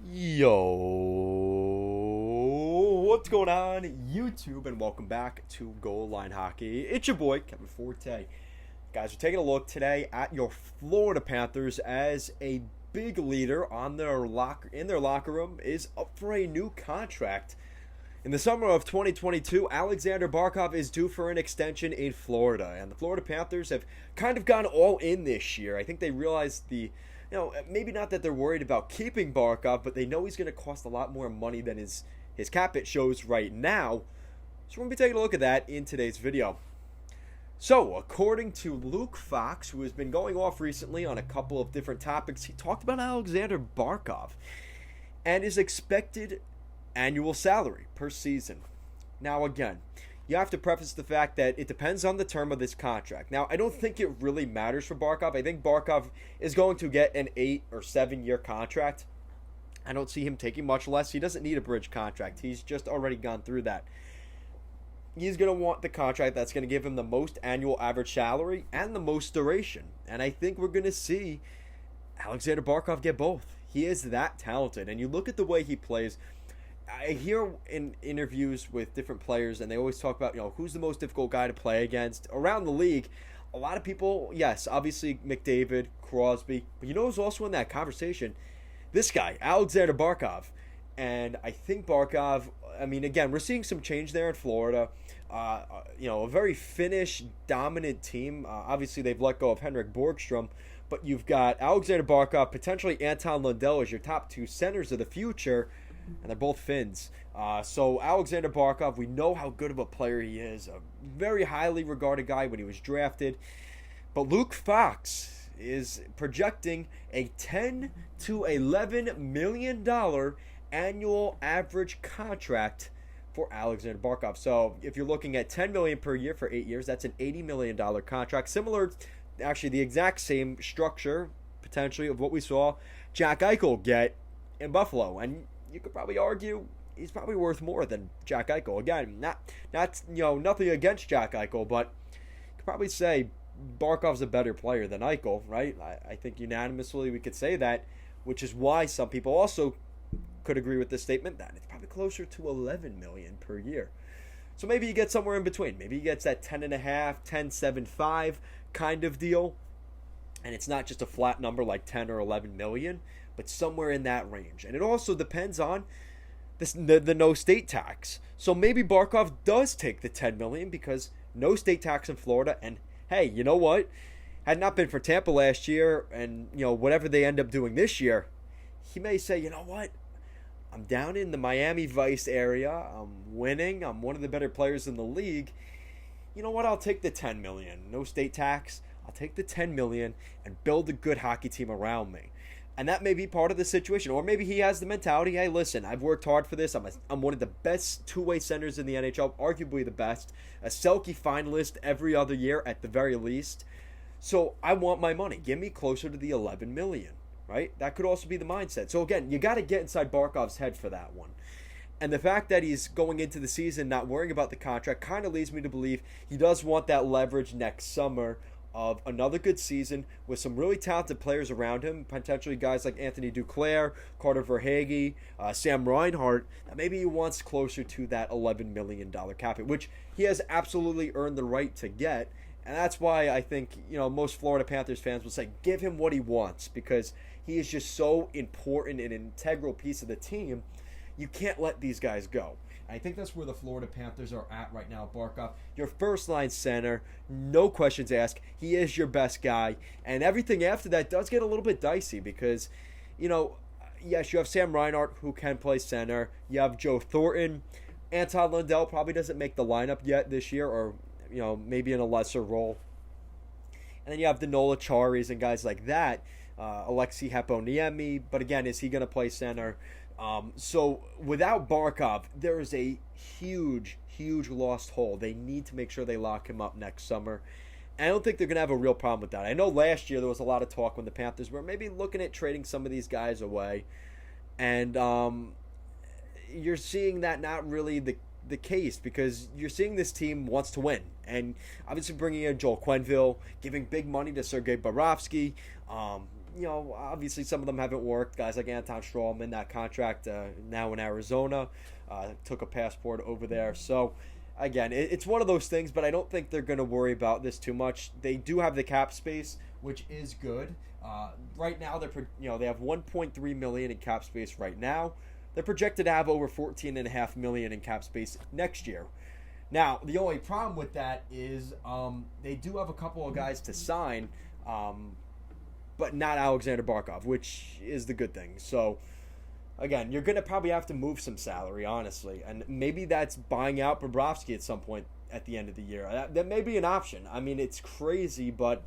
Yo, what's going on, YouTube, and welcome back to Goal Line Hockey. It's your boy, Kevin Forte. Guys, we're taking a look today at your Florida Panthers as a big leader in their locker room is up for a new contract. In the summer of 2022, Aleksander Barkov is due for an extension in Florida, and the Florida Panthers have kind of gone all in this year. I think they realized maybe not that they're worried about keeping Barkov, but they know he's going to cost a lot more money than his cap hit shows right now. So we're going to be taking a look at that in today's video. So, according to Luke Fox, who has been going off recently on a couple of different topics, he talked about Aleksander Barkov and his expected annual salary per season. Now, again, you have to preface the fact that it depends on the term of this contract. Now, I don't think it really matters for Barkov. I think Barkov is going to get an 8 or 7 year contract. I don't see him taking much less. He doesn't need a bridge contract. He's just already gone through that. He's going to want the contract that's going to give him the most annual average salary and the most duration. And I think we're going to see Aleksander Barkov get both. He is that talented. And you look at the way he plays. I hear in interviews with different players, and they always talk about, who's the most difficult guy to play against around the league. A lot of people, yes, obviously McDavid, Crosby, but who's also in that conversation? This guy, Aleksander Barkov. And I think Barkov, again, we're seeing some change there in Florida. A very Finnish dominant team. Obviously, they've let go of Henrik Borgstrom, but you've got Aleksander Barkov, potentially Anton Lundell as your top two centers of the future. And they're both Finns. So Aleksander Barkov, we know how good of a player he is. A very highly regarded guy when he was drafted. But Luke Fox is projecting a $10 to $11 million annual average contract for Aleksander Barkov. So if you're looking at $10 million per year for 8 years, that's an $80 million contract. Similar, actually the exact same structure, potentially, of what we saw Jack Eichel get in Buffalo. And you could probably argue he's probably worth more than Jack Eichel. Again, not nothing against Jack Eichel, but you could probably say Barkov's a better player than Eichel, right? I think unanimously we could say that, which is why some people also could agree with this statement that it's probably closer to $11 million per year. So maybe you get somewhere in between. Maybe he gets that 10.5, 10.75 kind of deal, and it's not just a flat number like 10 or 11 million, but somewhere in that range. And it also depends on the no state tax. So maybe Barkov does take the 10 million because no state tax in Florida. And hey, you know what? Had it not been for Tampa last year and whatever they end up doing this year, he may say, you know what? I'm down in the Miami Vice area. I'm winning. I'm one of the better players in the league. You know what? I'll take the 10 million. No state tax. I'll take the 10 million and build a good hockey team around me. And that may be part of the situation. Or maybe he has the mentality, hey, listen, I've worked hard for this. I'm one of the best two-way centers in the NHL, arguably the best. A Selke finalist every other year at the very least. So I want my money. Give me closer to the 11 million, right? That could also be the mindset. So again, you got to get inside Barkov's head for that one. And the fact that he's going into the season not worrying about the contract kind of leads me to believe he does want that leverage next summer of another good season with some really talented players around him, potentially guys like Anthony Duclair, Carter Verhaeghe, Sam Reinhart, that maybe he wants closer to that $11 million cap hit, which he has absolutely earned the right to get. And that's why I think, most Florida Panthers fans will say, give him what he wants, because he is just so important and an integral piece of the team. You can't let these guys go. I think that's where the Florida Panthers are at right now. Barkov, your first-line center, no questions asked. He is your best guy. And everything after that does get a little bit dicey because, yes, you have Sam Reinhart who can play center. You have Joe Thornton. Anton Lundell probably doesn't make the lineup yet this year or, maybe in a lesser role. And then you have the Nola Charis and guys like that. Alexi Heponiemi. But again, is he going to play center? So without Barkov, there is a huge lost hole. They need to make sure they lock him up next summer. And I don't think they're going to have a real problem with that. I know last year there was a lot of talk when the Panthers were maybe looking at trading some of these guys away. And you're seeing that not really the case because you're seeing this team wants to win. And obviously bringing in Joel Quenneville, giving big money to Sergei Bobrovsky, obviously some of them haven't worked. Guys like Anton Strawman, that contract now in Arizona, took a passport over there. So, again, it's one of those things, but I don't think they're going to worry about this too much. They do have the cap space, which is good. Right now, they have 1.3 million in cap space right now. They're projected to have over 14.5 million in cap space next year. Now, the only problem with that is they do have a couple of guys to sign, but not Aleksander Barkov, which is the good thing. So, again, you're going to probably have to move some salary, honestly. And maybe that's buying out Bobrovsky at some point at the end of the year. That may be an option. I mean, it's crazy, but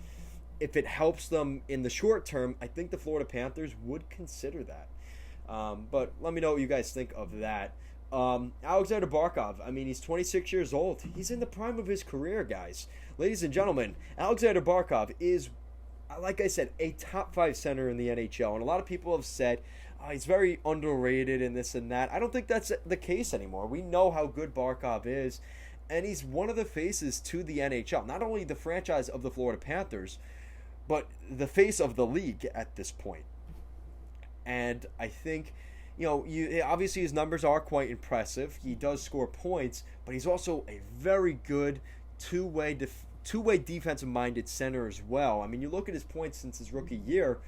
if it helps them in the short term, I think the Florida Panthers would consider that. But let me know what you guys think of that. Aleksander Barkov, I mean, he's 26 years old. He's in the prime of his career, guys. Ladies and gentlemen, Aleksander Barkov is, like I said, a top 5 center in the NHL. And a lot of people have said he's very underrated and this and that. I don't think that's the case anymore. We know how good Barkov is, and he's one of the faces to the NHL. Not only the franchise of the Florida Panthers, but the face of the league at this point. And I think, obviously his numbers are quite impressive. He does score points, but he's also a very good two-way defensive-minded center as well. I mean, you look at his points since his rookie year.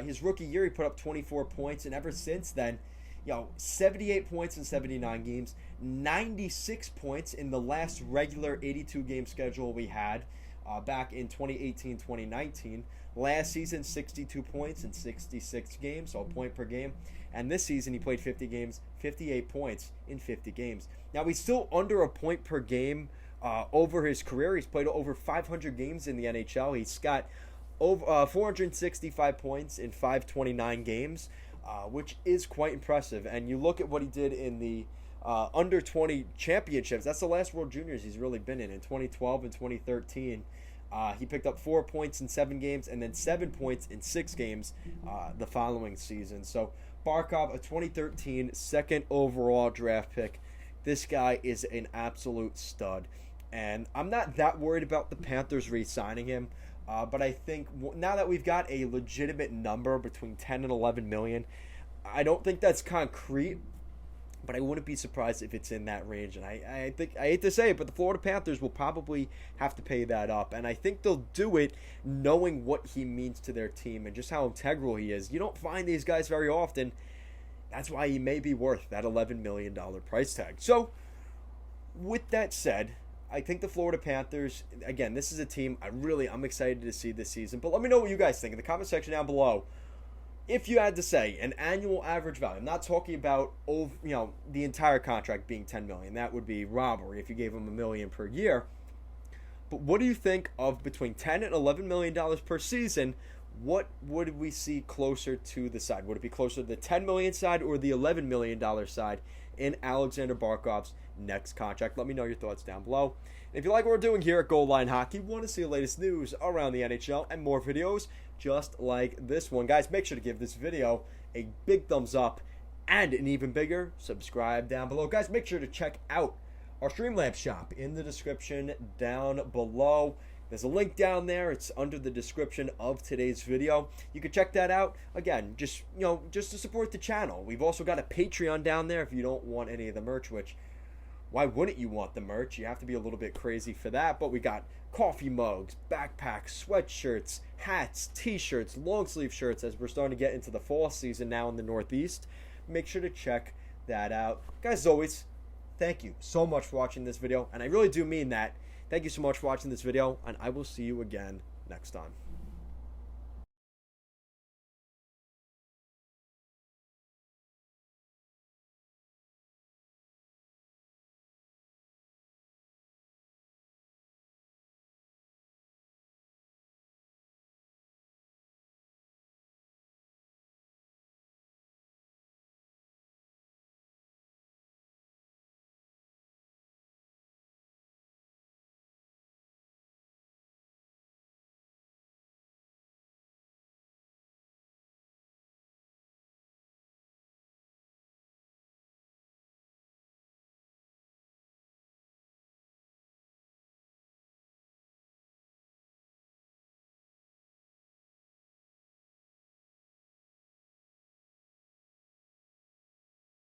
His rookie year, he put up 24 points, and ever since then, 78 points in 79 games, 96 points in the last regular 82-game schedule we had back in 2018-2019. Last season, 62 points in 66 games, so a point per game. And this season, he played 50 games, 58 points in 50 games. Now, he's still under a point per game over his career. He's played over 500 games in the NHL. He's got over 465 points in 529 games, which is quite impressive. And you look at what he did in the under 20 championships. That's the last World Juniors he's really been in 2012 and 2013. He picked up 4 points in 7 games and then 7 points in 6 games the following season. So Barkov, a 2013 second overall draft pick. This guy is an absolute stud. And I'm not that worried about the Panthers re-signing him. But I think now that we've got a legitimate number between 10 and 11 million, I don't think that's concrete. But I wouldn't be surprised if it's in that range. And I think, I hate to say it, but the Florida Panthers will probably have to pay that up. And I think they'll do it knowing what he means to their team and just how integral he is. You don't find these guys very often. That's why he may be worth that $11 million price tag. So, with that said, I think the Florida Panthers, again, this is a team I'm excited to see this season. But let me know what you guys think in the comment section down below. If you had to say an annual average value, I'm not talking about the entire contract being $10 million. That would be robbery if you gave him $1 million per year. But what do you think of between $10 and $11 million per season? What would we see closer to the side? Would it be closer to the $10 million side or the $11 million side in Aleksander Barkov's next contract? Let me know your thoughts down below. And if you like what we're doing here at Goal Line Hockey, want to see the latest news around the NHL and more videos just like this one, guys, make sure to give this video a big thumbs up and an even bigger subscribe down below. Guys, make sure to check out our Streamlabs shop in the description down below. There's a link down there. It's under the description of today's video. You can check that out. Again, just to support the channel. We've also got a Patreon down there if you don't want any of the merch, which why wouldn't you want the merch? You have to be a little bit crazy for that. But we got coffee mugs, backpacks, sweatshirts, hats, t-shirts, long sleeve shirts as we're starting to get into the fall season now in the Northeast. Make sure to check that out. Guys, as always, thank you so much for watching this video. And I really do mean that. Thank you so much for watching this video. And I will see you again next time.